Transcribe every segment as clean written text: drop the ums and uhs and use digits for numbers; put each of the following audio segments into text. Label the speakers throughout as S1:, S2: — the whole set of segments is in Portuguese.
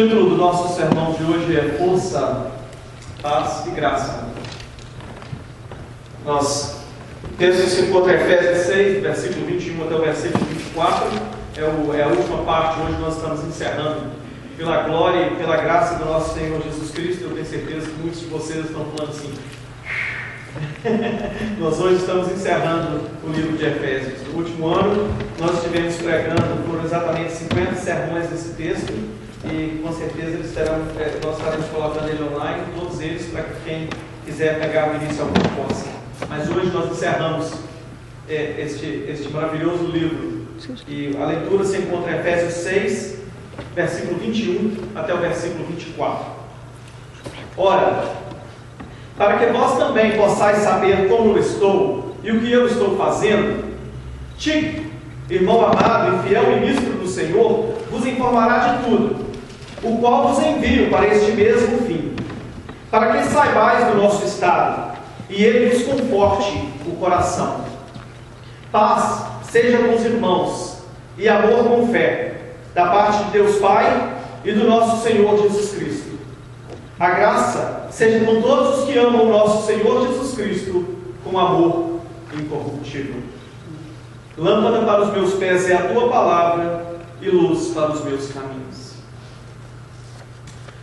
S1: título do nosso sermão de hoje é Força, Paz e Graça. O texto se encontra em Efésios 6, versículo 21 até o versículo 24. É a última parte. Hoje nós estamos encerrando. Pela glória e pela graça do nosso Senhor Jesus Cristo, eu tenho certeza que muitos de vocês estão falando assim. Nós hoje estamos encerrando o livro de Efésios. No último ano, nós estivemos pregando por exatamente 50 sermões desse texto, e com certeza nós estaremos colocando ele online, todos eles, para que quem quiser pegar o início algum possa. Mas hoje nós encerramos este maravilhoso livro, e a leitura se encontra em Efésios 6, versículo 21 até o versículo 24. Ora, para que vós também possais saber como eu estou e o que eu estou fazendo, Tico, irmão amado e fiel ministro do Senhor, vos informará de tudo, o qual vos envio para este mesmo fim, para que saibais do nosso estado, e ele vos conforte o coração. Paz seja com os irmãos, e amor com fé, da parte de Deus Pai e do nosso Senhor Jesus Cristo. A graça seja com todos os que amam o nosso Senhor Jesus Cristo com amor incorruptível. Lâmpada para os meus pés é a tua palavra e luz para os meus caminhos.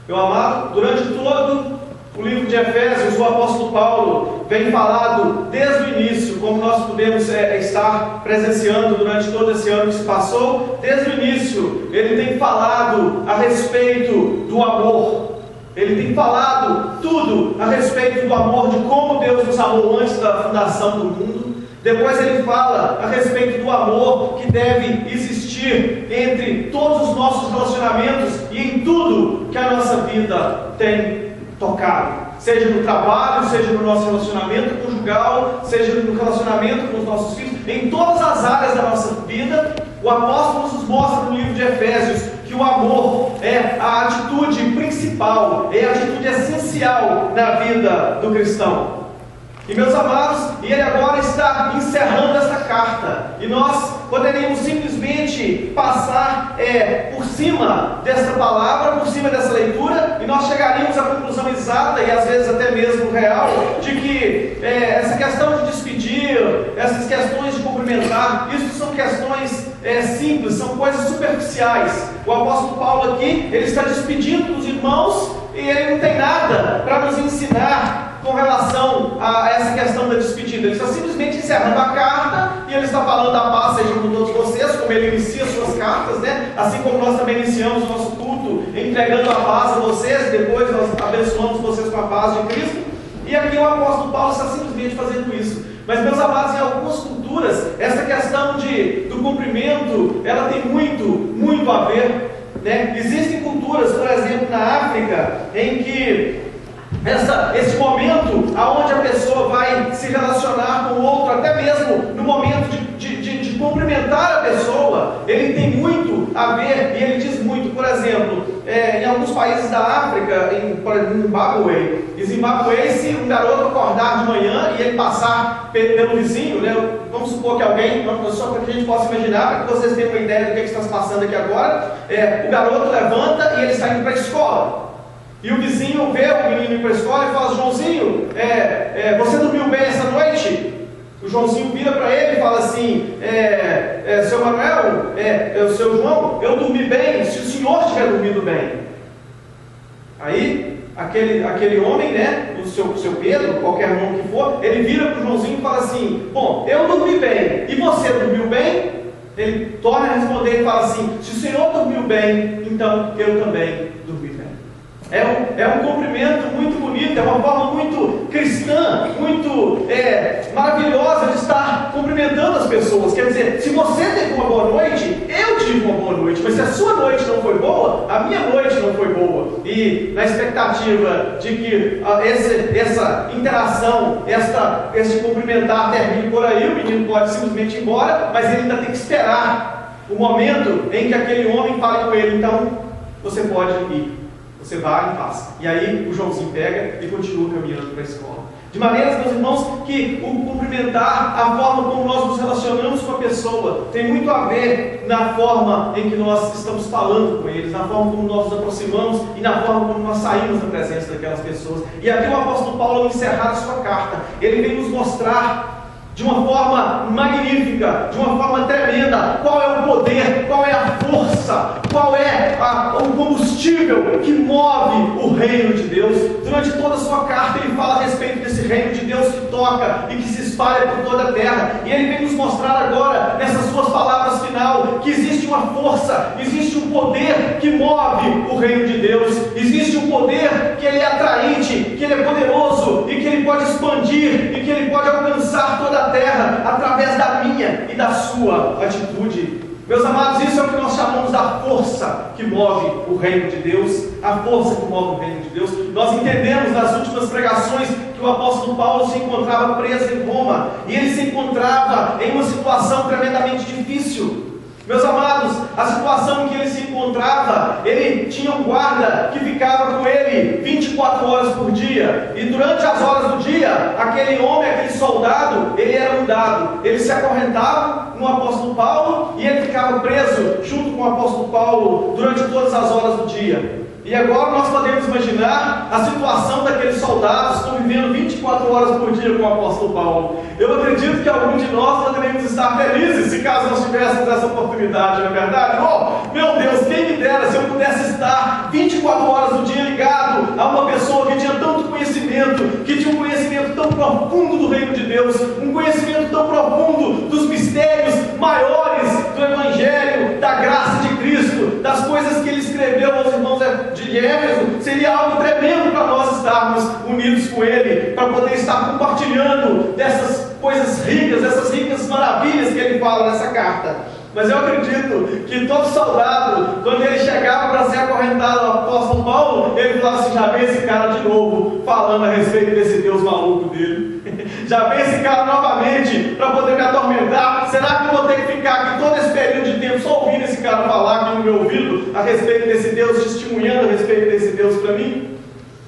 S1: Meu amado, durante todo o livro de Efésios, o apóstolo Paulo vem falado desde o início, como nós pudemos estar presenciando durante todo esse ano que se passou. Desde o início, ele tem falado a respeito do amor. Ele tem falado tudo a respeito do amor, de como Deus nos amou antes da fundação do mundo. Depois ele fala a respeito do amor que deve existir entre todos os nossos relacionamentos e em tudo que a nossa vida tem tocado. Seja no trabalho, seja no nosso relacionamento conjugal, seja no relacionamento com os nossos filhos, em todas as áreas da nossa vida, o apóstolo nos mostra no livro de Efésios que o amor é a atitude principal, é a atitude essencial na vida do cristão. E meus amados, ele agora está encerrando esta carta, e nós poderíamos simplesmente passar por cima desta palavra, por cima dessa leitura, e nós chegaríamos à conclusão exata, e às vezes até mesmo real, de que essa questão de despedir, essas questões de cumprimentar, isso são questões simples, são coisas superficiais. O apóstolo Paulo aqui, ele está despedindo dos irmãos, e ele não tem nada para nos ensinar com relação a essa questão da despedida. Ele está simplesmente encerrando a carta, e ele está falando a paz seja com todos vocês, como ele inicia suas cartas, né? Assim como nós também iniciamos o nosso culto entregando a paz a vocês, depois nós abençoamos vocês com a paz de Cristo. E aqui o apóstolo Paulo está simplesmente fazendo isso. Mas, meus amados, em algumas culturas, essa questão do cumprimento, ela tem muito a ver, né? Existem culturas, por exemplo, na África, em que esse momento onde a pessoa vai se relacionar com o outro, até mesmo no momento de cumprimentar a pessoa, ele tem muito a ver, e ele diz muito. Por exemplo, em alguns países da África, em Zimbábue, se um garoto acordar de manhã e ele passar pelo vizinho, né, vamos supor que alguém, só para que a gente possa imaginar, para que vocês tenham uma ideia do que está se passando aqui agora, o garoto levanta e ele está indo para a escola. E o vizinho vê o menino ir para a escola e fala: Joãozinho, você dormiu bem essa noite? O Joãozinho vira para ele e fala assim: seu Manuel, seu João, eu dormi bem, se o senhor tiver dormido bem. Aí, aquele homem, né, o seu Pedro, qualquer nome que for, ele vira para o Joãozinho e fala assim: bom, eu dormi bem, e você dormiu bem? Ele torna a responder e fala assim: se o senhor dormiu bem, então eu também dormi bem. É um cumprimento muito bonito, é uma forma muito cristã, muito maravilhosa de estar cumprimentando as pessoas. Quer dizer, se você teve uma boa noite, eu tive uma boa noite, mas se a sua noite não foi boa, a minha noite não foi boa. E na expectativa de que essa interação, esse cumprimentar termine por aí, o menino pode simplesmente ir embora, mas ele ainda tem que esperar o momento em que aquele homem fale com ele: então, você pode ir. você vai e faz. E aí o Joãozinho pega e continua caminhando para a escola. De maneira, meus irmãos, que o cumprimentar, a forma como nós nos relacionamos com a pessoa, tem muito a ver na forma em que nós estamos falando com eles, na forma como nós nos aproximamos e na forma como nós saímos da presença daquelas pessoas. E aqui o apóstolo Paulo, ao encerrar a sua carta, ele vem nos mostrar de uma forma magnífica, de uma forma tremenda, qual é o poder, qual é a força, qual é o combustível que move o reino de Deus. Durante toda a sua carta ele fala a respeito desse reino de Deus que toca e que se espalha por toda a terra, e ele vem nos mostrar agora, nessas suas palavras final, que existe uma força, existe um poder que move o reino de Deus, existe um poder que ele é atraente, que ele é poderoso e que ele pode expandir e que ele pode alcançar toda a terra através da minha e da sua atitude. Meus amados, isso é o que nós chamamos da força que move o reino de Deus, a força que move o reino de Deus. Nós entendemos nas últimas pregações que o apóstolo Paulo se encontrava preso em Roma, e ele se encontrava em uma situação tremendamente difícil. Meus amados, a situação em que ele se encontrava, ele tinha um guarda que ficava com ele 24 horas por dia, e durante as horas do dia, aquele homem, aquele soldado, ele era mudado, ele se acorrentava no apóstolo Paulo, e ele ficava preso junto com o apóstolo Paulo durante todas as horas do dia. E agora nós podemos imaginar a situação daqueles soldados convivendo 24 horas por dia com o apóstolo Paulo. Eu acredito que algum de nós poderíamos estar felizes se caso nós tivéssemos essa oportunidade, não é verdade? Oh, meu Deus, quem me dera se eu pudesse estar 24 horas do dia ligado a uma pessoa que tinha tanto conhecimento, que tinha um conhecimento tão profundo do reino de Deus, um conhecimento tão profundo dos mistérios maiores do Evangelho, da graça de Cristo, das coisas que ele escreveu aos irmãos de Éfeso. Seria algo tremendo para nós estarmos unidos com ele, para poder estar compartilhando dessas coisas ricas, dessas ricas maravilhas que ele fala nessa carta. Mas eu acredito que todo soldado, quando ele chegava para ser acorrentado ao apóstolo Paulo, ele falava assim: já vem esse cara de novo falando a respeito desse Deus maluco dele. Já vem esse cara novamente para poder me atormentar. Será que eu vou ter que ficar aqui todo esse período de tempo só ouvindo esse cara falar aqui no meu ouvido a respeito desse Deus, testemunhando a respeito desse Deus para mim?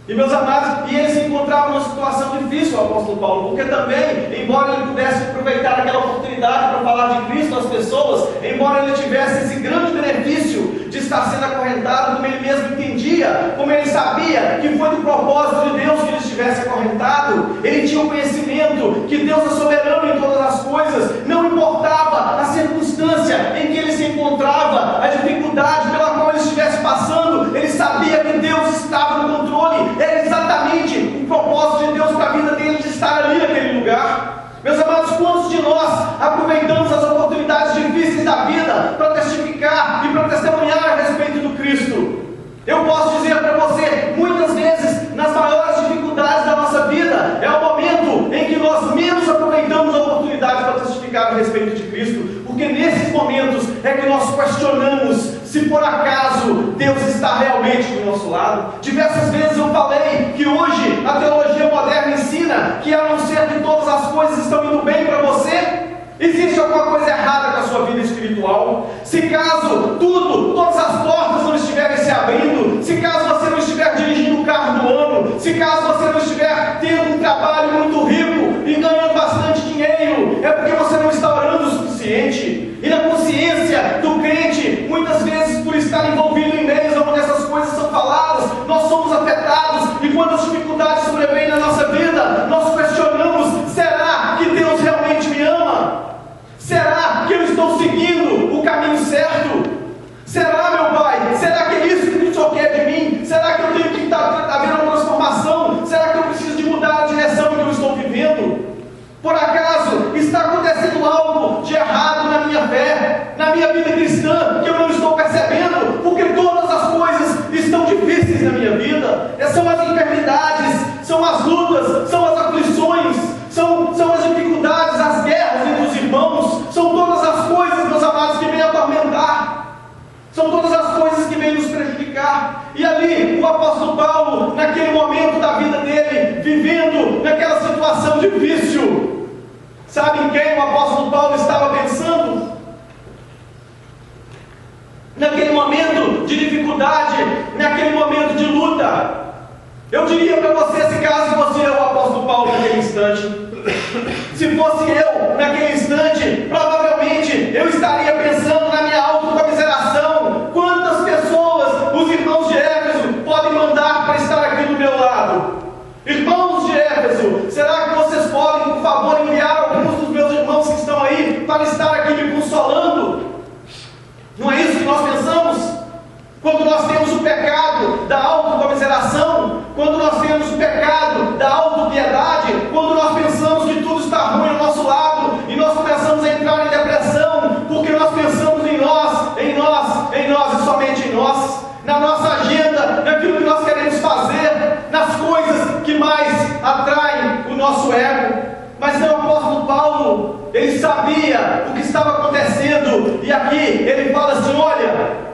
S1: E meus amados, e ele se encontrava numa situação difícil, o apóstolo Paulo, porque também, embora ele pudesse aproveitar aquela oportunidade para falar de Cristo às pessoas, embora ele tivesse esse grande benefício de estar sendo acorrentado, como ele mesmo entendia, como ele sabia que foi do propósito de Deus que ele estivesse acorrentado, ele tinha o conhecimento que Deus é soberano em todas as coisas, não importava a circunstância em que ele se encontrava, a dificuldade pela qual ele estivesse passando, ele sabia que Deus estava no controle. Era exatamente o propósito de Deus para a vida dele de estar ali naquele lugar. Meus amados, quantos de nós aproveitamos as oportunidades difíceis da vida para testificar e para testemunhar a respeito do Cristo? Eu posso dizer para você, muitas vezes, nas maiores dificuldades da nossa vida, é o momento em que nós menos aproveitamos a oportunidade para testificar a respeito de Cristo, porque nesses momentos é que nós questionamos se por acaso Deus está realmente do nosso lado. Diversas vezes eu falei que hoje a teologia moderna ensina que, a não ser que todas as coisas estão indo bem para você, existe alguma coisa errada com a sua vida espiritual. Se caso todas as portas não estiverem se abrindo, se caso você não estiver dirigindo o carro do ano, se caso você não estiver tendo um trabalho muito rico e ganhando bastante dinheiro, é porque você não está orando o suficiente. E na consciência do crente, muitas vezes por estar envolvido em meios onde essas coisas são faladas, nós somos afetados, e quando as dificuldades sobrevêm na nossa vida, nós questionamos: será que Deus realmente me ama? Será que eu estou seguindo o caminho certo? Será, meu Pai? Será que é isso que o Senhor quer de mim? Será que eu tenho que estar havendo uma transformação? Será que eu preciso de mudar a direção que eu estou vivendo? Por acaso está acontecendo algo de errado na minha fé, na minha vida cristã, que eu não estou percebendo? Porque todas as coisas estão difíceis na minha vida. São as enfermidades, são as lutas, são as aflições, são as dificuldades, as guerras entre os irmãos, são todas as coisas, meus amados, que vêm atormentar. São todas as coisas que vêm nos prejudicar. E ali o apóstolo Paulo, naquele momento da vida dele, vivendo naquela situação difícil, sabe em quem o apóstolo Paulo estava pensando? naquele momento de dificuldade, naquele momento de luta. Eu diria para você, se caso fosse eu, o apóstolo Paulo, naquele instante, se fosse eu, naquele instante, provavelmente eu estaria pensando na minha autocomiseração. Quantas pessoas os irmãos de Éfeso podem mandar para estar aqui do meu lado? Irmãos de Éfeso, será que vocês podem, por favor, enviar alguns dos meus irmãos que estão aí para estar aqui me consolando? Não é isso que nós pensamos? Quando nós temos o pecado da autocomiseração, quando nós temos o pecado da autopiedade, quando nós pensamos que tudo está ruim ao nosso lado e nós começamos a entrar em depressão, porque nós pensamos em nós, em nós, em nós e somente em nós, na nossa agenda, naquilo que nós queremos fazer, nas coisas que mais atraem o nosso ego. Mas não, o apóstolo Paulo, ele sabia o que estava acontecendo, e aqui ele fala assim: olha,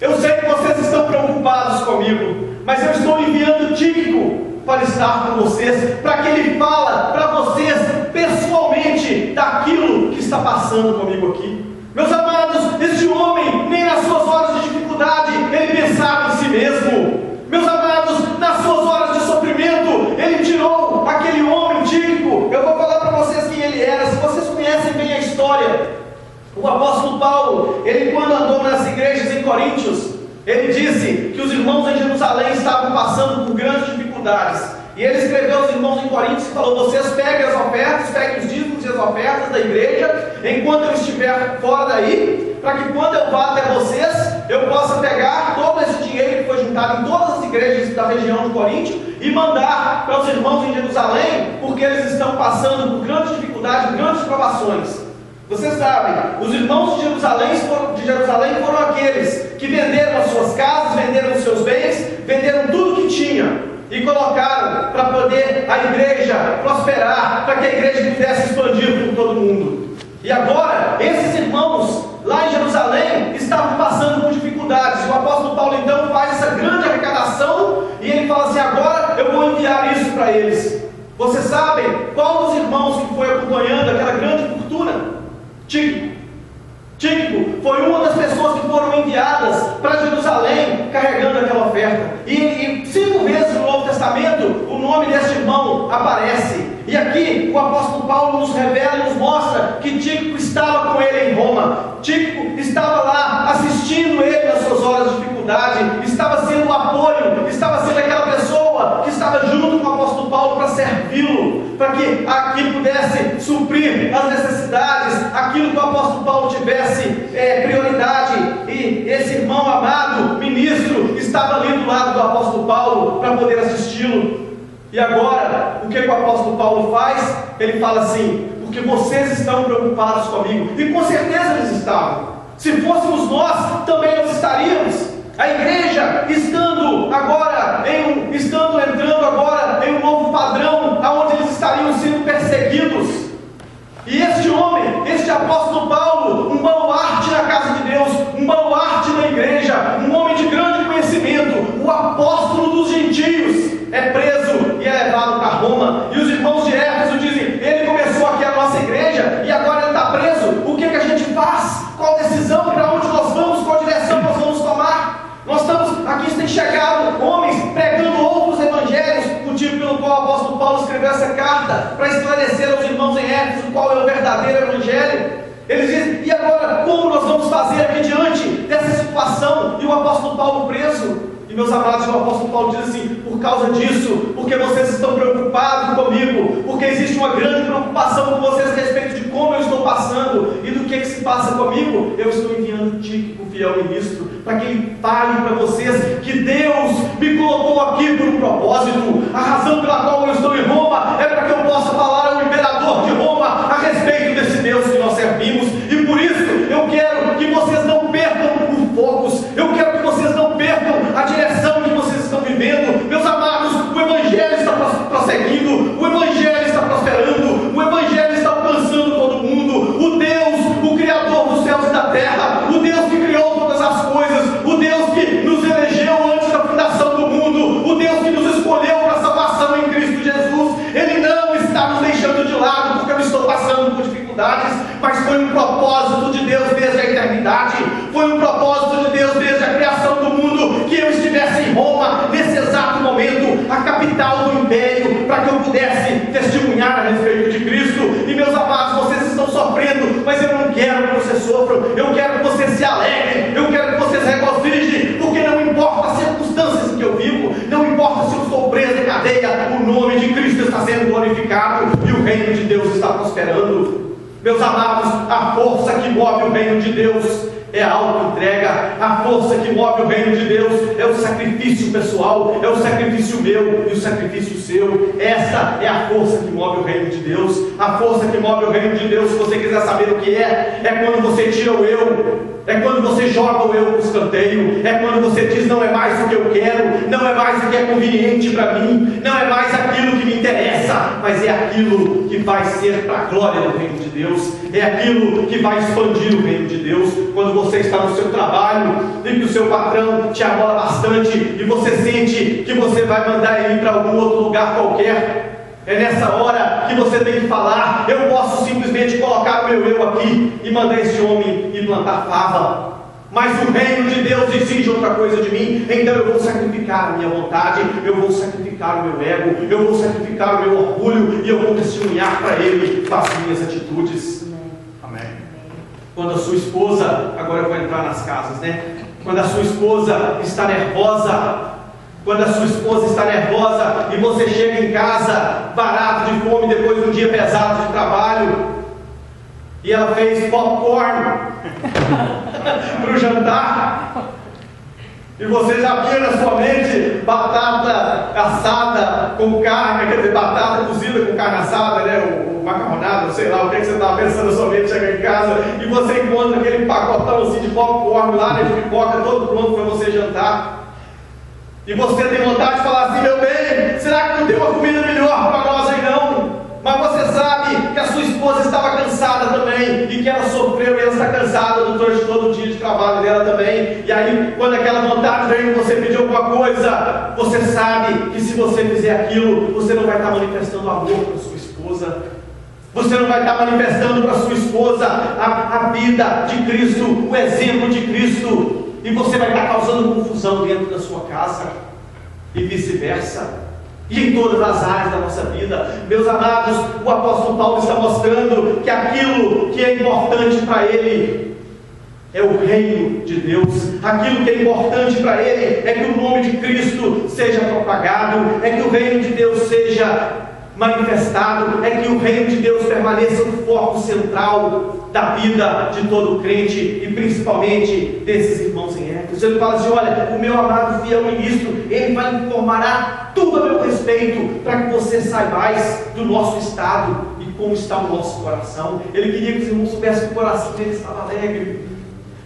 S1: eu sei que vocês estão preocupados comigo, mas eu estou enviando Tíquico para estar com vocês, para que ele fale para vocês pessoalmente daquilo que está passando comigo aqui. Meus amados, este homem, nem nas suas horas de dificuldade, ele pensava em si mesmo. Meus amados, nas suas horas de sofrimento, ele tirou aquele homem Tíquico. Eu vou falar para vocês quem ele era. Se vocês conhecem bem a história, o apóstolo Paulo, ele quando andou nas igrejas em Coríntios, ele disse que os irmãos em Jerusalém estavam passando por grandes dificuldades. E ele escreveu aos irmãos em Coríntios e falou: vocês peguem as ofertas, peguem os dízimos e as ofertas da igreja, enquanto eu estiver fora daí, para que quando eu vá até vocês, eu possa pegar todo esse dinheiro que foi juntado em todas as igrejas da região de Coríntio e mandar para os irmãos em Jerusalém, porque eles estão passando por grandes dificuldades, grandes provações. Vocês sabem, os irmãos de Jerusalém foram aqueles que venderam as suas casas, venderam os seus bens, venderam tudo que tinha e colocaram para poder a igreja prosperar, para que a igreja pudesse expandir por todo mundo. E agora, esses irmãos lá em Jerusalém estavam passando por dificuldades. O apóstolo Paulo então faz essa grande arrecadação e ele fala assim: agora eu vou enviar isso para eles. Vocês sabem qual dos irmãos que foi acompanhando aquela grande fortuna? Tíquico foi uma das pessoas que foram enviadas para Jerusalém carregando aquela oferta. E 5 vezes no Novo Testamento o nome deste irmão aparece. E aqui o apóstolo Paulo nos revela e nos mostra que Tíquico estava com ele em Roma. Tíquico estava lá assistindo ele nas suas horas de dificuldade, estava sendo o apoio, estava sendo aquela pessoa que estava junto com o apóstolo Paulo para servi-lo, para que aquilo pudesse suprir as necessidades, aquilo que o apóstolo Paulo tivesse prioridade. E esse irmão amado, ministro, estava ali do lado do apóstolo Paulo para poder assisti-lo. E agora, o que o apóstolo Paulo faz? Ele fala assim: porque vocês estão preocupados comigo. E com certeza eles estavam. Se fôssemos nós, também nós estaríamos. A igreja estando entrando agora em um novo padrão, aonde eles estariam sendo perseguidos. E este homem, este apóstolo Paulo, um baluarte na casa de Deus, um baluarte na igreja, um homem de grande conhecimento, o apóstolo dos gentios, é preso e é levado para Roma. E os irmãos de Éfeso dizem: ele começou aqui a nossa igreja e agora ele está preso. O que a gente faz? Qual decisão? Para onde nós vamos? Qual direção nós vamos tomar? Nós estamos aqui, tem chegado homens pregando outros evangelhos, motivo pelo qual o apóstolo Paulo escreveu essa carta, para esclarecer aos irmãos em Éfeso qual é o verdadeiro evangelho. Eles dizem: e agora, como nós vamos fazer aqui diante dessa situação? E o apóstolo Paulo preso. E meus amados, o apóstolo Paulo diz assim: por causa disso, porque vocês estão preocupados comigo, porque existe uma grande preocupação com vocês a respeito de como eu estou passando e do que se passa comigo, eu estou enviando Tíquico, fiel ministro, para que ele fale para vocês que Deus me colocou aqui por um propósito. A razão pela qual eu estou em Roma é para que eu possa falar ao imperador de Roma a respeito desse Deus que nós servimos. E por isso eu quero que vocês não percam o foco, eu quero que vocês não percam a direção que vocês estão vivendo. Meus amados, o evangelho está prosseguindo, o evangelho está prosperando, o evangelho está alcançando todo mundo. O Deus, o Criador dos céus e da terra, o Deus que criou todas as coisas, o Deus que nos elegeu antes da fundação do mundo, o Deus que nos escolheu para a salvação em Cristo Jesus, Ele não está nos deixando de lado porque eu estou passando por dificuldades, mas foi um propósito Deus desde a criação do mundo que eu estivesse em Roma, nesse exato momento, a capital do império, para que eu pudesse testemunhar a respeito de Cristo. E meus amados, vocês estão sofrendo, mas eu não quero que vocês sofram, eu quero que vocês se alegrem, eu quero que vocês regozijem, porque não importa as circunstâncias em que eu vivo, não importa se eu estou preso em cadeia, o nome de Cristo está sendo glorificado e o reino de Deus está prosperando. Meus amados, a força que move o reino de Deus é a auto-entrega. A força que move o reino de Deus é o sacrifício pessoal, é o sacrifício meu e o sacrifício seu. Essa é a força que move o reino de Deus. A força que move o reino de Deus, se você quiser saber o que é quando você tira o eu, é quando você joga o eu para o escanteio, é quando você diz: não é mais o que eu quero, não é mais o que é conveniente para mim, não é mais aquilo que me interessa, mas é aquilo que vai ser para a glória do reino de Deus, é aquilo que vai expandir o reino de Deus. Quando você está no seu trabalho e que o seu patrão te amola bastante e você sente que você vai mandar ele para algum outro lugar qualquer, é nessa hora que você tem que falar: eu posso simplesmente colocar o meu eu aqui e mandar esse homem ir plantar fava, mas o reino de Deus exige outra coisa de mim, então eu vou sacrificar a minha vontade, eu vou sacrificar o meu ego, eu vou sacrificar o meu orgulho e eu vou testemunhar para ele com as minhas atitudes. Amém. Quando a sua esposa, agora eu vou entrar nas casas, né? Quando a sua esposa está nervosa, quando a sua esposa está nervosa e você chega em casa barato de fome depois de um dia pesado de trabalho e ela fez popcorn para o jantar e você já via na sua mente batata assada com carne, quer dizer, batata cozida com carne assada, né? O macarronado, sei lá o que você estava pensando na sua mente, chega em casa e você encontra aquele pacotão assim de popcorn lá, né, de pipoca, todo pronto para você jantar. E você tem vontade de falar assim: meu bem, será que não tem uma comida melhor para nós aí não? Mas você sabe que a sua esposa estava cansada também, e que ela sofreu e ela está cansada durante todo o dia de trabalho dela também. E aí, quando aquela vontade vem, você pedir alguma coisa, você sabe que se você fizer aquilo, você não vai estar manifestando amor para sua esposa. Você não vai estar manifestando para sua esposa a vida de Cristo, o exemplo de Cristo. E você vai estar causando confusão dentro da sua casa, e vice-versa, e em todas as áreas da nossa vida. Meus amados, o apóstolo Paulo está mostrando que aquilo que é importante para ele é o reino de Deus. Aquilo que é importante para ele é que o nome de Cristo seja propagado, é que o reino de Deus seja manifestado, é que o reino de Deus permaneça no foco central da vida de todo crente e principalmente desses irmãos em Éfeso. Ele fala assim: olha, o meu amado fiel ministro, ele vai informar tudo a meu respeito, para que você saibais do nosso estado e como está o nosso coração. Ele queria que os irmãos soubessem que o coração dele estava alegre.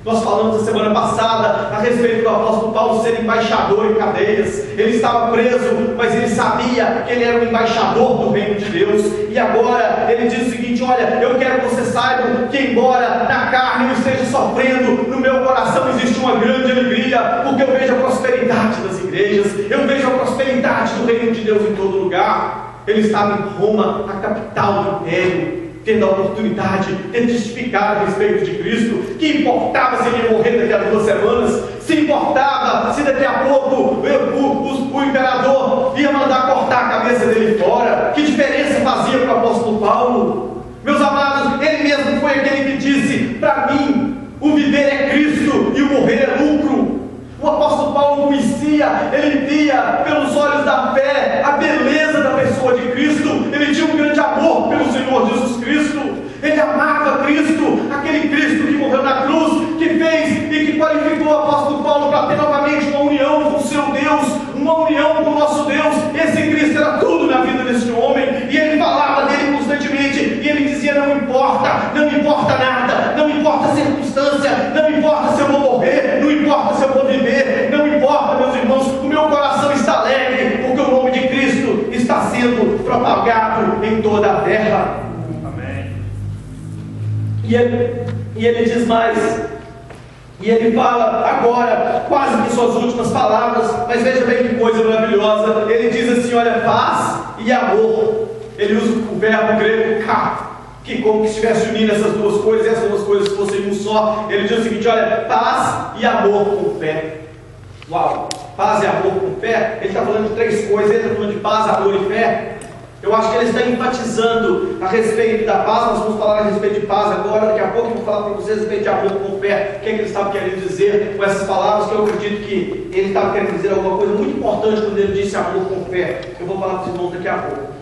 S1: Nós falamos na semana passada a respeito do apóstolo Paulo ser embaixador em cadeias. Ele estava preso, mas ele sabia que ele era o embaixador do reino de Deus. E agora ele diz o seguinte: olha, eu quero que vocês saibam que embora na carne eu esteja sofrendo, no meu coração existe uma grande alegria, porque eu vejo a prosperidade das igrejas, eu vejo a prosperidade do reino de Deus em todo lugar. Ele estava em Roma, a capital do império, tendo a oportunidade de testificar a respeito de Cristo. Que importava se ele ia morrer daqui a 2 semanas? Se importava se daqui a pouco o imperador ia mandar cortar a cabeça dele fora? Que diferença fazia para o apóstolo Paulo? Meus amados, ele mesmo foi aquele que disse: para mim o viver é Cristo e o morrer é lucro. O apóstolo Paulo conhecia, ele via pelos olhos da fé a beleza da pessoa de Cristo. Ele tinha um grande amor pelo Senhor Jesus Cristo. Ele amava Cristo, aquele Cristo que morreu na cruz, que fez e que qualificou o apóstolo Paulo para ter novamente uma união com o seu Deus, uma união com o nosso Deus. Esse Cristo era tudo na vida desse homem, e ele falava dele constantemente, e ele dizia: não importa nada, não importa a circunstância, não importa se eu vou morrer, não importa se eu vou viver, não importa, meus irmãos, o meu coração está alegre, porque o nome de Cristo está sendo propagado em toda a terra. Amém. E ele diz mais, e ele fala agora, quase que suas últimas palavras, mas veja bem que coisa maravilhosa. Ele diz assim: olha, paz e amor. Ele usa o verbo grego ká, que como que estivesse unindo essas duas coisas, e essas duas coisas fossem um só. Ele diz o seguinte: olha, paz e amor com fé. Uau! Paz e amor com fé. Ele está falando de três coisas. Ele está falando de paz, amor e fé. Eu acho que ele está enfatizando a respeito da paz. Nós vamos falar a respeito de paz agora. Daqui a pouco eu vou falar para vocês a respeito de amor com fé. O que é que ele estava querendo dizer com essas palavras, que eu acredito que ele estava querendo dizer alguma coisa muito importante quando ele disse amor com fé. Eu vou falar para os irmãos daqui a pouco.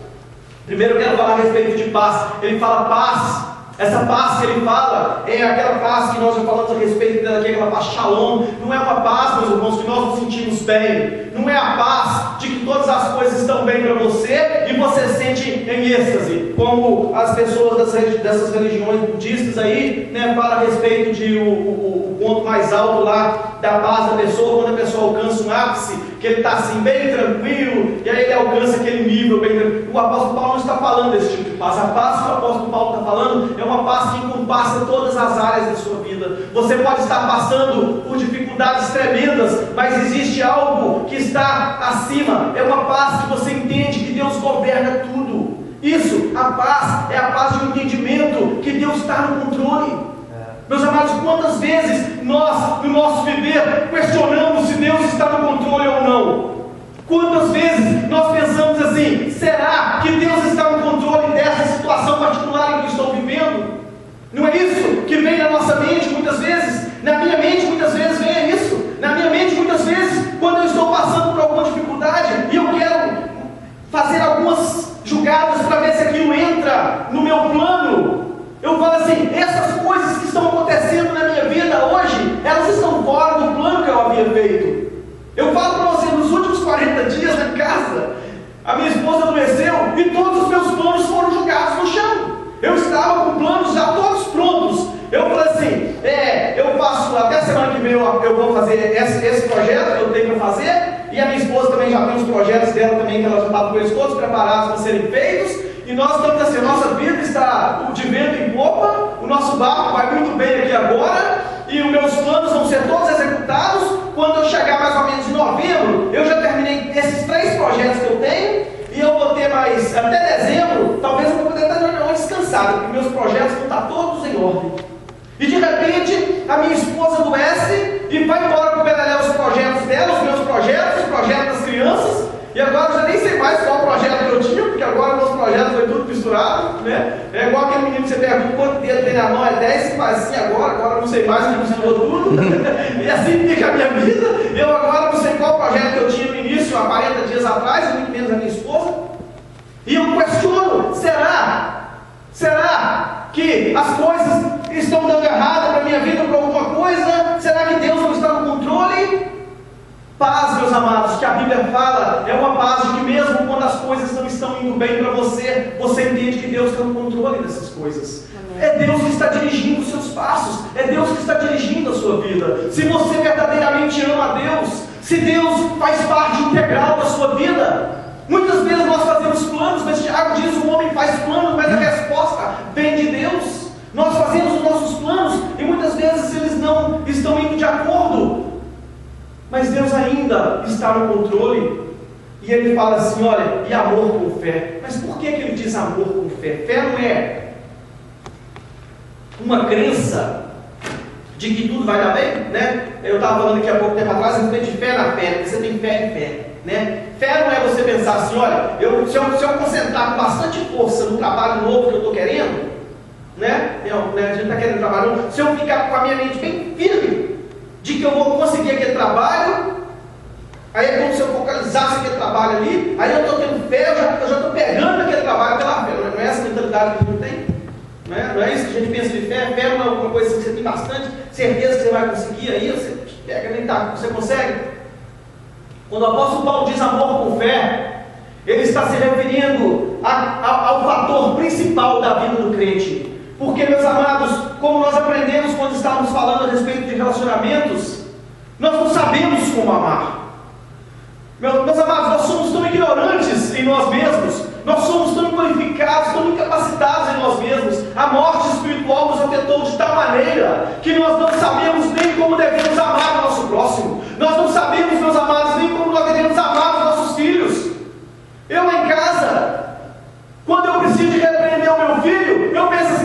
S1: Primeiro eu quero falar a respeito de paz. Ele fala paz. Essa paz que ele fala é aquela paz que nós já falamos a respeito dela, que é aquela paz shalom. Não é uma paz, meus irmãos, que nós nos sentimos bem. Não é a paz de que todas as coisas estão bem para você e você sente em êxtase, como as pessoas dessas religiões budistas aí, né, falam a respeito de o ponto mais alto lá da paz da pessoa, quando a pessoa alcança um ápice, que ele está assim bem tranquilo, e aí ele alcança aquele nível bem tranquilo. O apóstolo Paulo não está falando desse tipo de paz. A paz que o apóstolo Paulo está falando é uma paz que encompassa todas as áreas da sua vida. Você pode estar passando por dificuldades tremendas, mas existe algo que está acima. É uma paz que você entende que Deus governa tudo. Isso, a paz é a paz de um entendimento que Deus está no controle. Meus amados, quantas vezes nós, no nosso viver, questionamos se Deus está no controle ou não? Quantas vezes nós pensamos assim: será que Deus está no controle dessa situação particular em que eu estou vivendo? Não é isso que vem na nossa mente muitas vezes? Na minha mente muitas vezes vem isso. Na minha mente muitas vezes, quando eu estou passando por alguma dificuldade e eu quero fazer algumas jogadas para ver se aquilo entra no meu plano, eu falo assim: essas coisas que estão acontecendo na minha vida hoje, elas estão fora do plano que eu havia feito. Eu falo para você, nos últimos 40 dias na casa, a minha esposa adoeceu e todos os meus planos foram jogados no chão. Eu estava com planos já todos prontos. Eu falei assim: eu faço, até a semana que vem eu vou fazer esse projeto que eu tenho para fazer, e a minha esposa também já tem os projetos dela também, que ela já estava com eles todos preparados para serem feitos. E nós estamos assim, a nossa vida está de vento em popa, o nosso barco vai muito bem aqui agora, e os meus planos vão ser todos executados. Quando eu chegar mais ou menos em novembro, eu já terminei esses 3 projetos que eu tenho, e eu vou ter mais, até dezembro, talvez eu vou poder estar descansado, porque meus projetos vão estar todos em ordem. E de repente, a minha esposa adoece e vai embora para o Beleléu os projetos dela, os meus projetos, os projetos das crianças. E agora eu já nem sei mais qual projeto que eu tinha, porque agora meus projetos foi tudo misturado, né? É igual aquele menino que você pergunta quanto dedo tem na mão, é 10, e faz assim agora eu não sei mais, que misturou tudo. E assim fica a minha vida. Eu agora não sei qual projeto que eu tinha no início, há 40 dias atrás, e muito menos a minha esposa. E eu questiono: será que as coisas estão dando errado para a minha vida, para alguma coisa? Será que Deus não está no controle? Paz, meus amados, que a Bíblia fala, é uma paz de que mesmo quando as coisas não estão indo bem para você, você entende que Deus está no controle dessas coisas. Amém. É Deus que está dirigindo os seus passos, é Deus que está dirigindo a sua vida. Se você verdadeiramente ama a Deus, se Deus faz parte integral da sua vida, muitas vezes nós fazemos planos, mas Tiago diz: o homem faz planos, mas a resposta vem de Deus. Nós fazemos os nossos planos e muitas vezes eles não estão indo de acordo, mas Deus ainda está no controle. E ele fala assim: olha, e amor com fé. Mas por que ele diz amor com fé? Fé não é uma crença de que tudo vai dar bem, né? Eu estava falando aqui há pouco tempo atrás a respeito de fé na fé, porque você tem fé em fé, né? Fé não é você pensar assim: olha, se eu concentrar com bastante força no trabalho novo que eu estou querendo, né? A gente está querendo trabalho novo, se eu ficar com a minha mente bem firme de que eu vou conseguir aquele trabalho, aí é como se eu focalizasse aquele trabalho ali, aí eu estou tendo fé, eu já estou pegando aquele trabalho pela fé. Não é essa mentalidade que a gente tem? Não é isso que a gente pensa de fé? Fé não é alguma coisa que você tem bastante certeza que você vai conseguir, aí você pega, nem tá, você consegue. Quando o apóstolo Paulo diz amor com fé, ele está se referindo ao fator principal da vida do crente. Porque, meus amados, como nós aprendemos quando estávamos falando a respeito de relacionamentos, nós não sabemos como amar. Meus amados, nós somos tão ignorantes em nós mesmos, nós somos tão qualificados, tão incapacitados em nós mesmos. A morte espiritual nos afetou de tal maneira que nós não sabemos nem como devemos amar o nosso próximo. Nós não sabemos, meus amados, nem como nós devemos amar os nossos filhos. Eu lá em casa, quando eu preciso de repreender o meu filho, eu penso assim: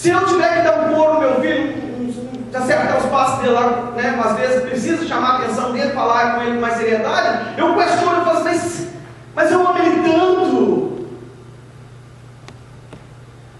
S1: Se eu tiver que dar um couro no meu filho, acertar os passos dele lá, né, às vezes precisa chamar a atenção dele, falar com ele com mais seriedade, eu questiono e falo assim, mas eu amo ele tanto.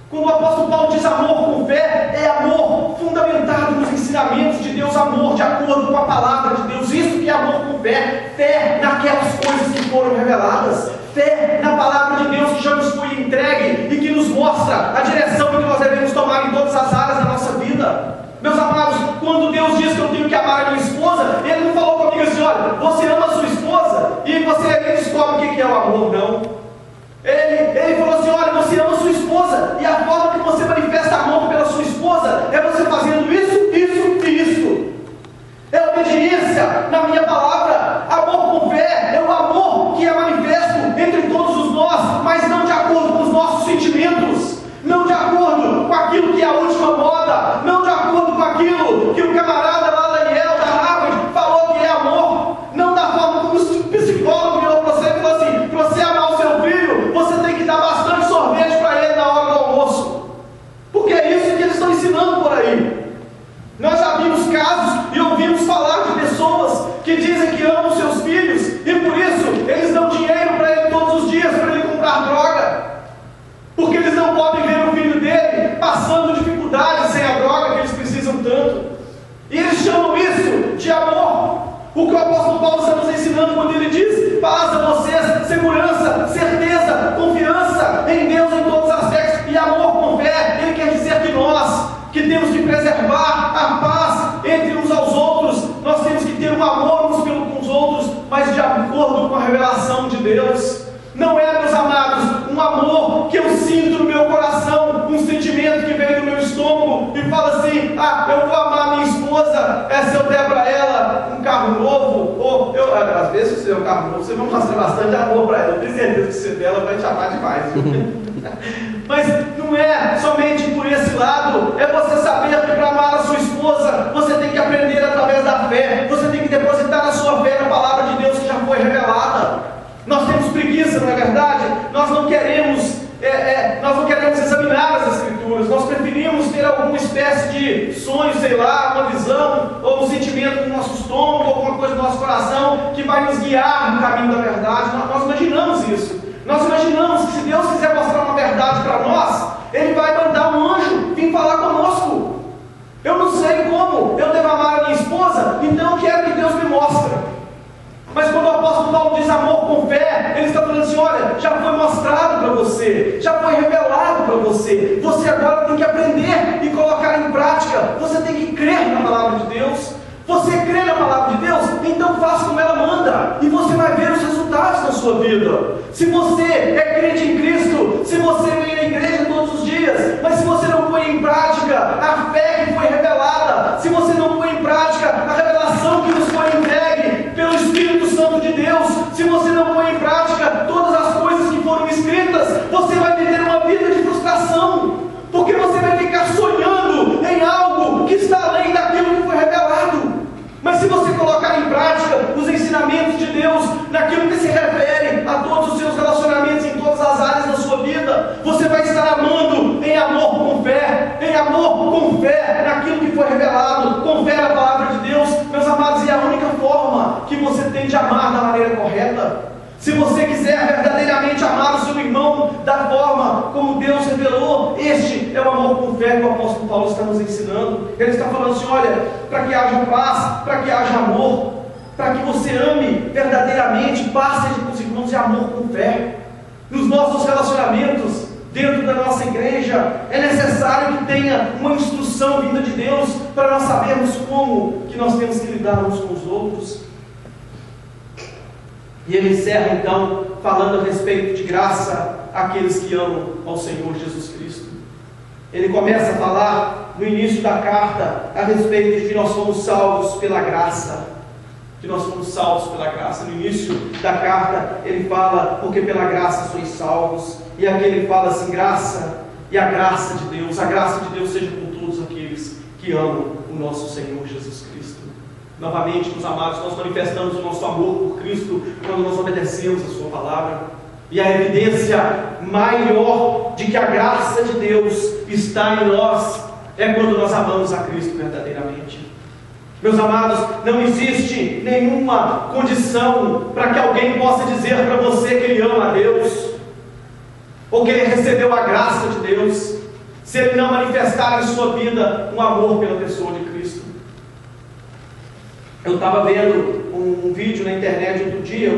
S1: Quando o apóstolo Paulo diz amor com fé, é amor fundamentado nos ensinamentos de Deus, amor de acordo com a palavra de Deus. Isso que é amor com fé, fé naquelas coisas que foram reveladas, fé na palavra de Deus que já nos foi entregue e que nos mostra a direção que nós devemos tomar em todas as áreas da nossa vida. Meus amados, quando Deus diz que eu tenho que amar a minha esposa, Ele não falou comigo assim, olha, você ama a sua esposa e você aí descobre o que é o amor, não. Ele falou assim, olha, você ama a sua esposa, e a forma que você manifesta amor pela sua esposa é você fazendo isso, isso e isso. É obediência na minha palavra. Amor com fé é o amor que é manifesto entre todos os nós, mas não de acordo com os nossos sentimentos, não de acordo com aquilo que é a última moda, não de acordo com aquilo que o camarada lá, Daniel, da Harvard, falou que é amor, não da forma como o psicólogo virou para você e falou assim, para você amar o seu filho, você tem que dar bastante sorvete para ele na hora do almoço, porque é isso que eles estão ensinando por aí. Nós já vimos casos e ouvimos falar de pessoas que dizem que amam seus filhos e por isso eles dão dinheiro para ele todos os dias para ele comprar droga, porque eles não podem ver o filho dele passando dificuldades sem a droga que eles precisam tanto, e eles chamam isso de amor. O que o apóstolo Paulo está nos ensinando quando ele diz, paz a vocês, segurança, certeza, confiança em Deus em todos os aspectos, e amor com fé, ele quer dizer que nós, que temos que preservar a paz entre uns aos outros, nós temos que ter um amor uns com os outros, mas de acordo com a revelação de Deus. Não é, meus amados, um amor que eu sinto no meu coração, um sentimento que veio do meu estômago e fala assim, eu vou amar minha esposa, se eu der para ela um carro novo, ou às vezes se você der um carro novo, você vai mostrar bastante amor para ela, eu tenho certeza que você dela vai te amar demais. Mas não é somente por esse lado, é você saber que para amar a sua esposa, você tem que aprender através da fé, você tem que depositar a sua fé na palavra de Deus que já foi revelada. Nós temos preguiça, não é verdade? Nós não queremos examinar as Escrituras, nós preferimos ter alguma espécie de sonho, sei lá, uma visão, ou um sentimento no nosso estômago, ou alguma coisa no nosso coração, que vai nos guiar no caminho da verdade. Nós imaginamos isso. Nós imaginamos que se Deus quiser mostrar uma verdade para nós, Ele vai mandar um anjo vir falar conosco. Eu não sei como eu devo amar a minha esposa, então eu quero que Deus me mostre. Mas quando o apóstolo Paulo diz amor com fé, ele está falando assim, olha, já foi mostrado para você, já foi revelado para você, você agora tem que aprender e colocar em prática, você tem que crer na palavra de Deus. Você crê na palavra de Deus? Então faça como ela manda, e você vai ver os resultados na sua vida. Se você é crente em Cristo, se você vem à igreja todos os dias, mas se você não põe em prática a fé que foi revelada, se você não põe em prática a revelação que nos foi entregue pelo Espírito Santo de Deus, se você não põe em prática todas as coisas que foram escritas, você vai viver uma vida de frustração, porque você vai ficar sonhando em algo que está além daquilo que foi revelado. Mas se você colocar em prática os ensinamentos de Deus naquilo que se refere a todos os seus relacionamentos em todas as áreas da sua vida, você vai estar amando em amor com fé naquilo que foi revelado, com fé na palavra de Deus. Meus amados, é a única forma que você tem de amar da maneira correta. Se você quiser verdadeiramente amar o seu irmão da forma como Deus revelou, este é o amor com fé que o apóstolo Paulo está nos ensinando. Ele está falando assim, olha, para que haja paz, para que haja amor, para que você ame verdadeiramente, paz seja com os irmãos e amor com fé. Nos nossos relacionamentos, dentro da nossa igreja, é necessário que tenha uma instrução vinda de Deus, para nós sabermos como que nós temos que lidar uns com os outros. E ele encerra então falando a respeito de graça àqueles que amam ao Senhor Jesus Cristo. Ele começa a falar no início da carta a respeito de que nós fomos salvos pela graça. Que nós fomos salvos pela graça. No início da carta ele fala, porque pela graça sois salvos. E aqui ele fala assim, graça e a graça de Deus seja com todos aqueles que amam o nosso Senhor Jesus Cristo. Novamente, meus amados, nós manifestamos o nosso amor por Cristo quando nós obedecemos a sua palavra. E a evidência maior de que a graça de Deus está em nós é quando nós amamos a Cristo verdadeiramente. Meus amados, não existe nenhuma condição para que alguém possa dizer para você que ele ama a Deus, ou que ele recebeu a graça de Deus, se ele não manifestar em sua vida um amor pela pessoa de Cristo. Eu estava vendo um vídeo na internet outro dia,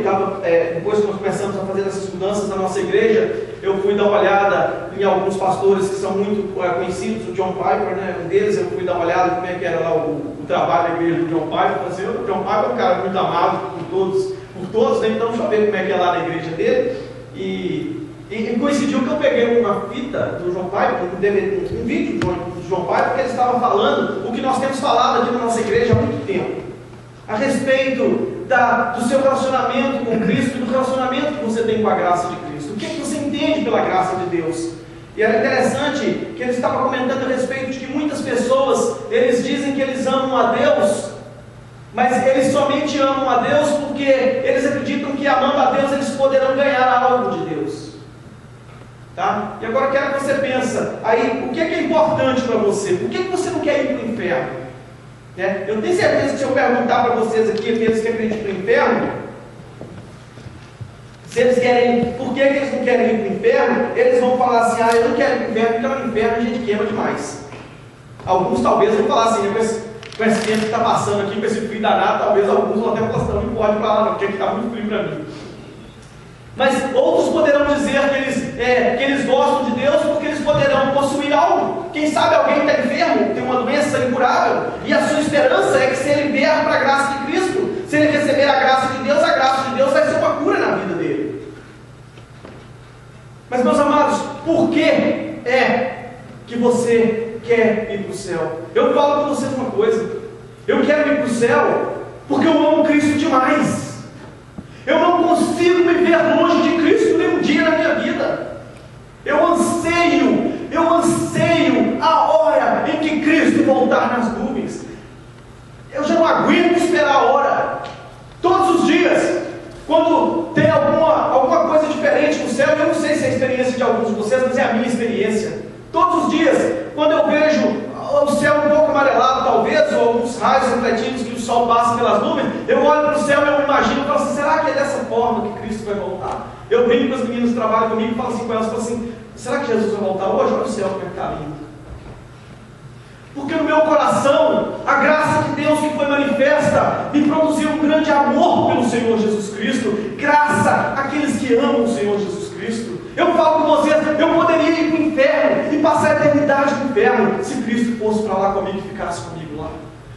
S1: depois que nós começamos a fazer essas mudanças na nossa igreja, eu fui dar uma olhada em alguns pastores que são muito conhecidos, o John Piper, né, um deles. Eu fui dar uma olhada como é que era lá o trabalho da igreja do John Piper. Assim, o John Piper é um cara muito amado por todos, né? Então deixa eu ver como é que é lá na igreja dele. E coincidiu que eu peguei uma fita do John Piper, um vídeo do John Piper, que ele estava falando o que nós temos falado aqui na nossa igreja há muito tempo, a respeito do seu relacionamento com Cristo e do relacionamento que você tem com a graça de Cristo. O que é que você entende pela graça de Deus? E era interessante que ele estava comentando a respeito de que muitas pessoas, eles dizem que eles amam a Deus, mas eles somente amam a Deus porque eles acreditam que amando a Deus eles poderão ganhar algo de Deus. Tá? E agora eu quero que você pense, aí, o que é importante para você? Por que você não quer ir para o inferno? Eu tenho certeza que se eu perguntar para vocês aqui, aqueles que acreditam no inferno, se eles querem, por que eles não querem ir para o inferno, eles vão falar assim: eu não quero ir para o inferno, porque no inferno a gente queima demais. Alguns talvez vão falar assim, com esse tempo que está passando aqui, com esse frio danado, talvez alguns vão até falar assim: não pode ir para lá não, porque aqui está muito frio para mim. Mas outros poderão dizer que eles gostam de Deus porque eles poderão possuir algo. Quem sabe alguém está enfermo, tem uma doença incurável, e a sua esperança é que se ele vier para a graça de Cristo, se ele receber a graça de Deus, a graça de Deus vai ser uma cura na vida dele. Mas, meus amados, por que é que você quer ir para o céu? Eu falo para vocês uma coisa: eu quero ir para o céu porque eu amo Cristo demais. Eu não consigo me ver longe de Cristo nem um dia na minha vida. Eu anseio a hora em que Cristo voltar nas nuvens. Eu já não aguento esperar a hora. Todos os dias, quando tem alguma coisa diferente no céu, eu não sei se é a experiência de alguns de vocês, mas é a minha experiência. Todos os dias, quando eu vejo o céu um pouco amarelado talvez, ou alguns raios refletidos que o sol passa pelas nuvens, eu olho para o céu e eu imagino e falo assim: será que é dessa forma que Cristo vai voltar? Eu brinco com as meninas que trabalham comigo e falo assim com elas, falo assim: será que Jesus vai voltar hoje? Olha o céu como é que está lindo. Porque no meu coração, a graça de Deus que foi manifesta me produziu um grande amor pelo Senhor Jesus Cristo, graça àqueles que amam o Senhor Jesus Cristo. Eu falo com vocês, eu poderia ir para o inferno e passar a eternidade no inferno, se Cristo fosse para lá comigo e ficasse comigo lá.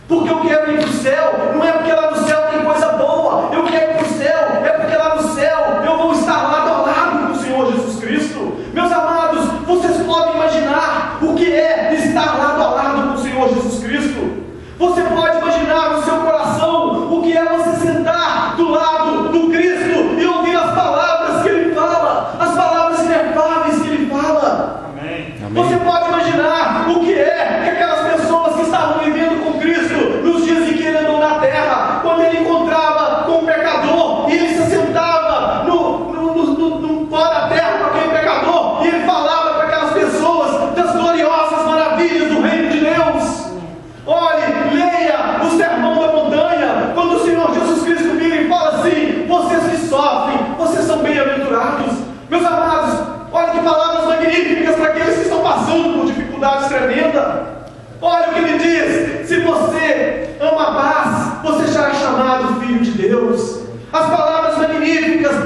S1: Porque eu quero ir para o céu, não é porque lá no céu tem coisa boa, eu quero ir para o céu, é porque lá no céu eu vou estar lado a lado com o Senhor Jesus Cristo. Meus amados, vocês podem imaginar o que é estar lado a lado com o Senhor Jesus Cristo? Você pode imaginar no seu coração o que é você sentar do lado do Cristo e ouvir as palavras que Ele fala, as palavras inefáveis que Ele fala. Amém. Você pode imaginar o que é que aquelas pessoas que estavam vivendo com Cristo nos dias em que Ele andou na terra, quando Ele encontrava com um pecador e Ele se sentava no pó da terra com aquele pecador e Ele falava para aquelas pessoas das gloriosas maravilhas do reino de Deus. Olhe, leia o Sermão da Montanha, quando o Senhor Jesus Cristo vira e fala assim: vocês que sofrem, vocês são bem-aventurados. Meus amados, olha que palavras magníficas para aqueles que estão passando por dificuldades tremendas. Olha o que ele diz: se você ama a paz, você será chamado filho de Deus. As palavras magníficas,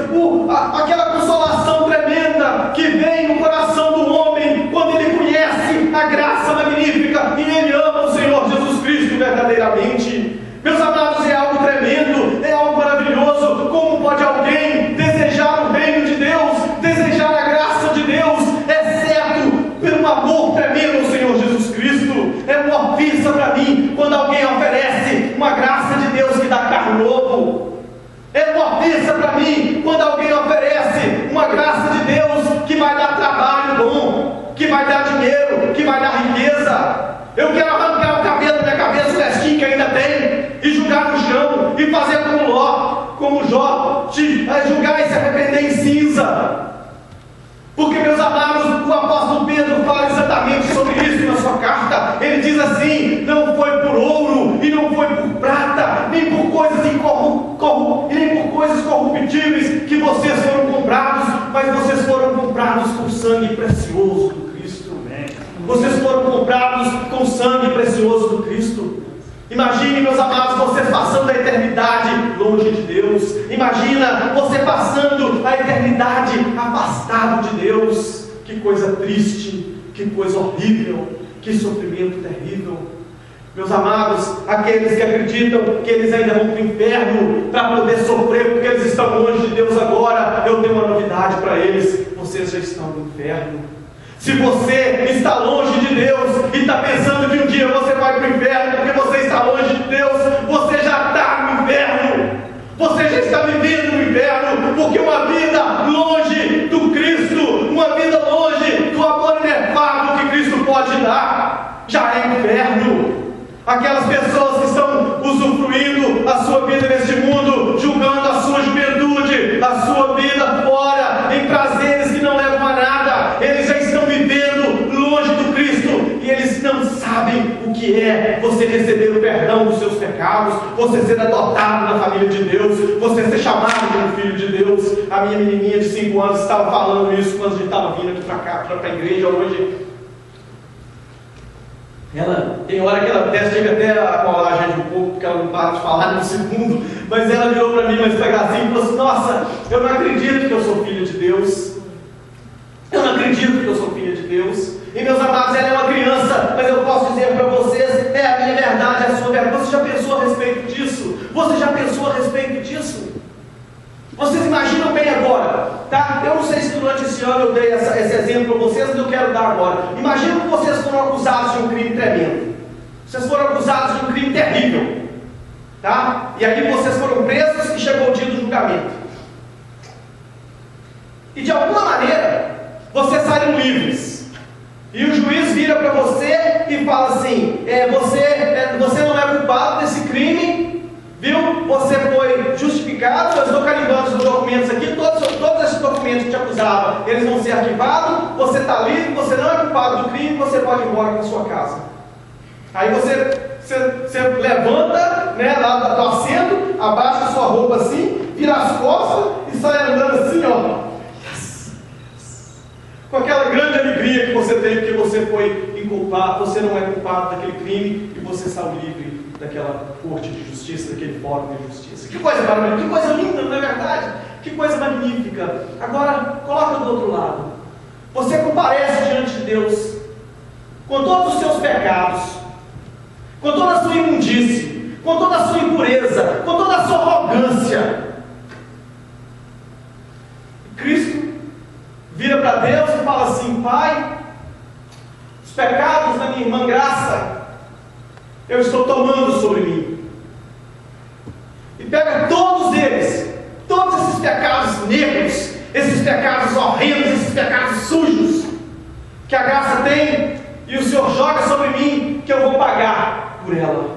S1: aquela consolação tremenda que vem no coração do homem quando ele conhece a graça magnífica e ele ama o Senhor Jesus Cristo verdadeiramente. Meus amados, é algo tremendo, é algo maravilhoso. Como pode alguém desejar o reino de Deus, desejar a graça de Deus, exceto pelo amor tremendo ao Senhor Jesus Cristo? É uma ofensa para mim quando alguém oferece uma graça de Deus que dá carro novo. É uma ofensa para mim quando alguém oferece uma graça de Deus que vai dar trabalho bom, que vai dar dinheiro, que vai dar riqueza. Eu quero arrancar o cabelo da minha cabeça, o restinho que ainda tem, e jogar no chão, e fazer como Ló. como Jó, te julgar e se arrepender em cinza. Porque, meus amados, o apóstolo Pedro fala exatamente sobre isso na sua carta. Ele diz assim: não foi por ouro, e não foi por prata, nem por coisas nem por coisas corruptíveis que vocês foram comprados, mas vocês foram comprados com sangue precioso do Cristo. Vocês foram comprados com o sangue precioso do Cristo. Imagine, meus amados, você passando a eternidade longe de Deus. Imagina você passando a eternidade afastado de Deus. Que coisa triste, que coisa horrível, que sofrimento terrível. Meus amados, aqueles que acreditam que eles ainda vão para o inferno para poder sofrer porque eles estão longe de Deus agora, eu tenho uma novidade para eles: vocês já estão no inferno. Se você está longe de Deus e está pensando que um dia você vai para o inferno porque você está longe de Deus, você já está no inferno. Você já está vivendo no inferno, porque uma vida longe do Cristo, uma vida longe do amor inefável que Cristo pode dar, já é inferno. Aquelas pessoas que estão usufruindo a sua vida neste mundo, julgando a sua juventude, a sua vida fora, em prazeres que não levam a nada, eles já estão vivendo longe do Cristo, e eles não sabem o que é você receber o perdão dos seus pecados, você ser adotado na família de Deus, você ser chamado como filho de Deus. A minha menininha de 5 anos estava falando isso quando a gente estava vindo aqui para cá, para a igreja hoje. Ela, tem hora que ela até chega até a colar a gente um pouco, porque ela não para de falar no segundo, mas ela virou para mim mais devagarzinho e falou assim: nossa, eu não acredito que eu sou filha de Deus. Eu não acredito que eu sou filha de Deus. E, meus amados, ela é uma criança, mas eu posso dizer para vocês: é a minha verdade, é a sua verdade. Você já pensou a respeito disso? Você já pensou a respeito disso? Vocês imaginam bem agora, tá? Eu não sei se durante esse ano eu dei esse exemplo para vocês, mas eu quero dar agora. Imagina que vocês foram acusados de um crime tremendo. Vocês foram acusados de um crime terrível, tá? E aí vocês foram presos e chegou o dia do julgamento. E de alguma maneira, vocês saíram livres. E o juiz vira para você e fala assim: você não é culpado desse crime, viu? Você foi justificado. Eu estou carimbando os documentos aqui, todos esses documentos que te acusavam, eles vão ser arquivados, você está livre, você não é culpado do crime, você pode ir embora para sua casa. Aí você levanta, né, lá do assento, abaixa a sua roupa assim, vira as costas e sai andando assim, ó. Com aquela grande alegria que você tem, porque você foi inculpado, você não é culpado daquele crime e você saiu livre daquela corte de justiça, daquele fórum de justiça. Que coisa maravilhosa, que coisa linda, não é verdade? Que coisa magnífica. Agora, coloca do outro lado. Você comparece diante de Deus com todos os seus pecados, com toda a sua imundície, com toda a sua impureza, com toda a sua arrogância. Cristo vira para Deus e fala assim: Pai, os pecados da minha irmã Graça, eu estou tomando sobre mim. E pega todos eles, todos esses pecados negros, esses pecados horrendos, esses pecados sujos, que a Graça tem, e o Senhor joga sobre mim, que eu vou pagar por ela.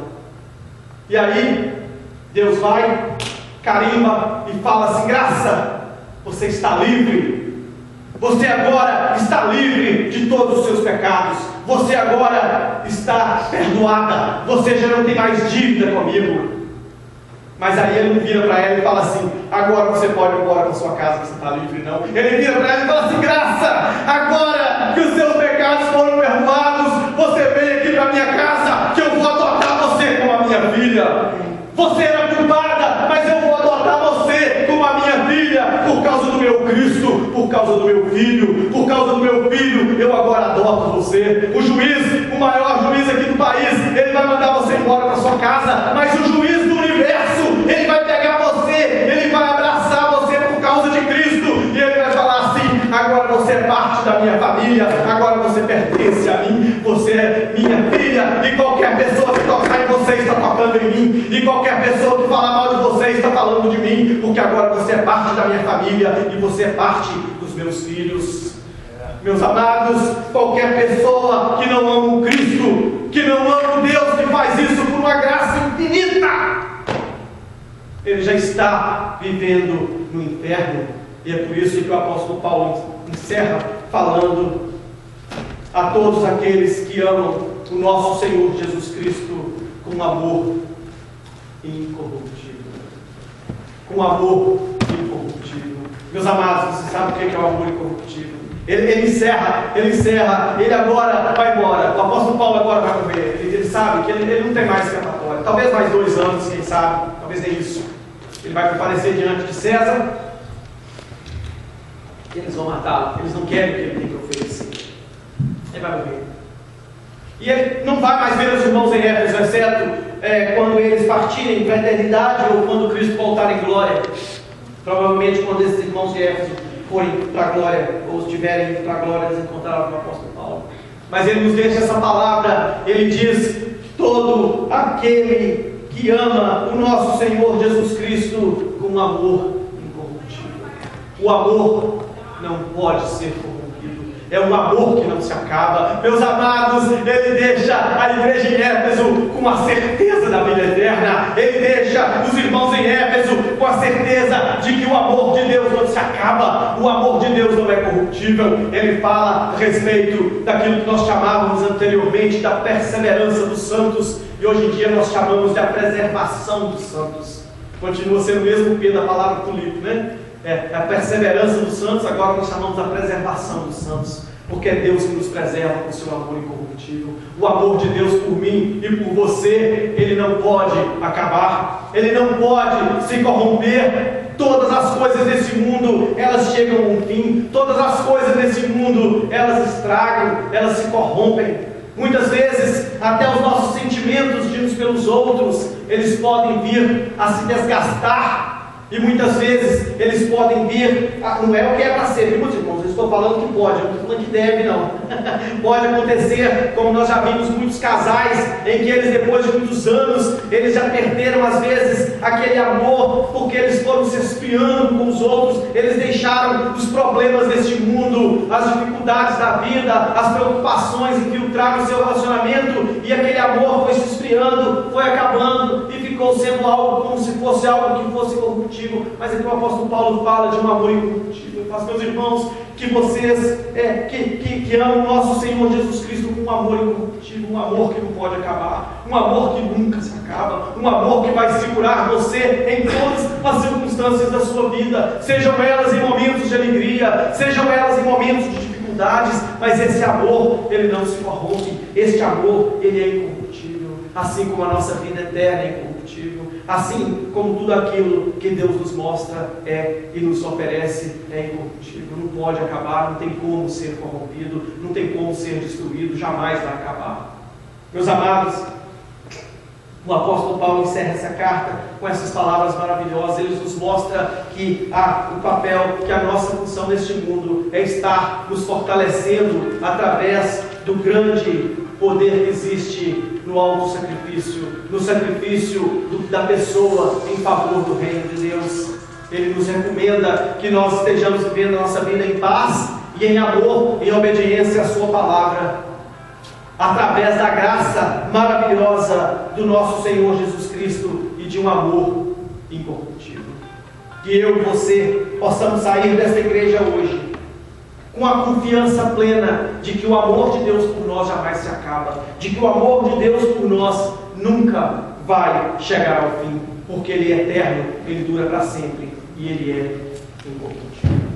S1: E aí, Deus vai, carimba e fala assim: Graça, você está livre. Você agora está livre de todos os seus pecados. Você agora está perdoada. Você já não tem mais dívida comigo. Mas aí ele vira para ela e fala assim: agora você pode ir embora para sua casa, que você está livre, não. Ele vira para ela e fala assim: Graça, agora que os seus pecados foram perdoados, você vem aqui para minha casa, que eu vou adotar você como a minha filha. Você era culpada, mas eu vou adotar você como a minha filha, por causa do meu Cristo, por causa do meu filho, por causa do meu filho, eu agora adoto você. O juiz, o maior juiz aqui do país, ele vai mandar você embora para sua casa, mas o juiz do universo, ele vai pegar você, ele vai abraçar você por causa de Cristo, e ele vai falar assim: agora você é parte da minha família, agora você pertence a mim, você é minha filha, e qualquer pessoa que tocar em você está tocando em mim, e qualquer pessoa que falar mal de você está falando de mim, porque agora você é parte da minha família, e você é parte dos meus filhos. Meus amados, qualquer pessoa que não ama o Cristo, que não ama o Deus que faz isso por uma graça infinita, ele já está vivendo no inferno. E é por isso que o apóstolo Paulo encerra falando a todos aqueles que amam o nosso Senhor Jesus Cristo com amor incorruptível. Com amor incorruptível. Meus amados, vocês sabem o que é o amor incorruptível? Ele encerra, ele agora vai embora. O apóstolo Paulo agora vai morrer. Ele sabe que ele não tem mais escapatória. Talvez mais 2 anos, quem sabe. Talvez nem isso. Ele vai comparecer diante de César. E eles vão matá-lo. Eles não querem o que ele tem que oferecer. Ele vai morrer. E ele não vai mais ver os irmãos em Éfeso, exceto quando eles partirem para a eternidade ou quando Cristo voltar em glória. Provavelmente quando esses irmãos de Éfeso forem para a glória, ou estiverem para a glória, eles encontrarão o apóstolo Paulo. Mas ele nos deixa essa palavra, ele diz: todo aquele que ama o nosso Senhor Jesus Cristo com amor incorruptível. O amor não pode ser corrompido. É um amor que não se acaba. Meus amados, ele deixa a igreja em Éfeso com a certeza da vida eterna. Ele deixa os irmãos em Éfeso com a certeza de que o amor de Deus não se acaba. O amor de Deus não é corruptível. Ele fala a respeito daquilo que nós chamávamos anteriormente da perseverança dos santos. E hoje em dia nós chamamos de a preservação dos santos. Continua sendo o mesmo P da palavra tulipo, né? A perseverança dos santos, agora nós chamamos a preservação dos santos, porque é Deus que nos preserva com o seu amor incorruptível. O amor de Deus por mim e por você, ele não pode acabar, ele não pode se corromper. Todas as coisas desse mundo, elas chegam a um fim. Todas as coisas desse mundo, elas estragam, elas se corrompem. Muitas vezes, até os nossos sentimentos de uns pelos outros, eles podem vir a se desgastar. E muitas vezes eles podem vir, não é o que é para ser, viu, meus irmãos? Eu estou falando que pode, eu não estou falando que deve, não. Pode acontecer, como nós já vimos muitos casais, em que eles, depois de muitos anos, eles já perderam às vezes aquele amor, porque eles foram se esfriando com os outros, eles deixaram os problemas deste mundo, as dificuldades da vida, as preocupações infiltraram o seu relacionamento, e aquele amor foi se esfriando, foi acabando, e ficou sendo algo como se fosse algo que fosse corruptível. Mas aqui o apóstolo Paulo fala de um amor incorruptível. Mas, meus irmãos, que vocês que amam o nosso Senhor Jesus Cristo com um amor incorruptível, um amor que não pode acabar, um amor que nunca se acaba, um amor que vai segurar você em todas as circunstâncias da sua vida, sejam elas em momentos de alegria, sejam elas em momentos de dificuldades, mas esse amor, ele não se corrompe, este amor, ele é incorruptível, assim como a nossa vida eterna é incorruptível. Assim como tudo aquilo que Deus nos mostra e nos oferece é incorruptível, não pode acabar, não tem como ser corrompido, não tem como ser destruído, jamais vai acabar. Meus amados, o apóstolo Paulo encerra essa carta com essas palavras maravilhosas. Ele nos mostra que o papel, que a nossa função neste mundo é estar nos fortalecendo através do grande poder que existe no alto sacrifício, no sacrifício da pessoa em favor do reino de Deus. Ele nos recomenda que nós estejamos vivendo a nossa vida em paz e em amor, em obediência à sua palavra, através da graça maravilhosa do nosso Senhor Jesus Cristo e de um amor incorruptível. Que eu e você possamos sair desta igreja hoje com a confiança plena de que o amor de Deus por nós jamais se acaba, de que o amor de Deus por nós nunca vai chegar ao fim, porque Ele é eterno, Ele dura para sempre e Ele é incorruptível.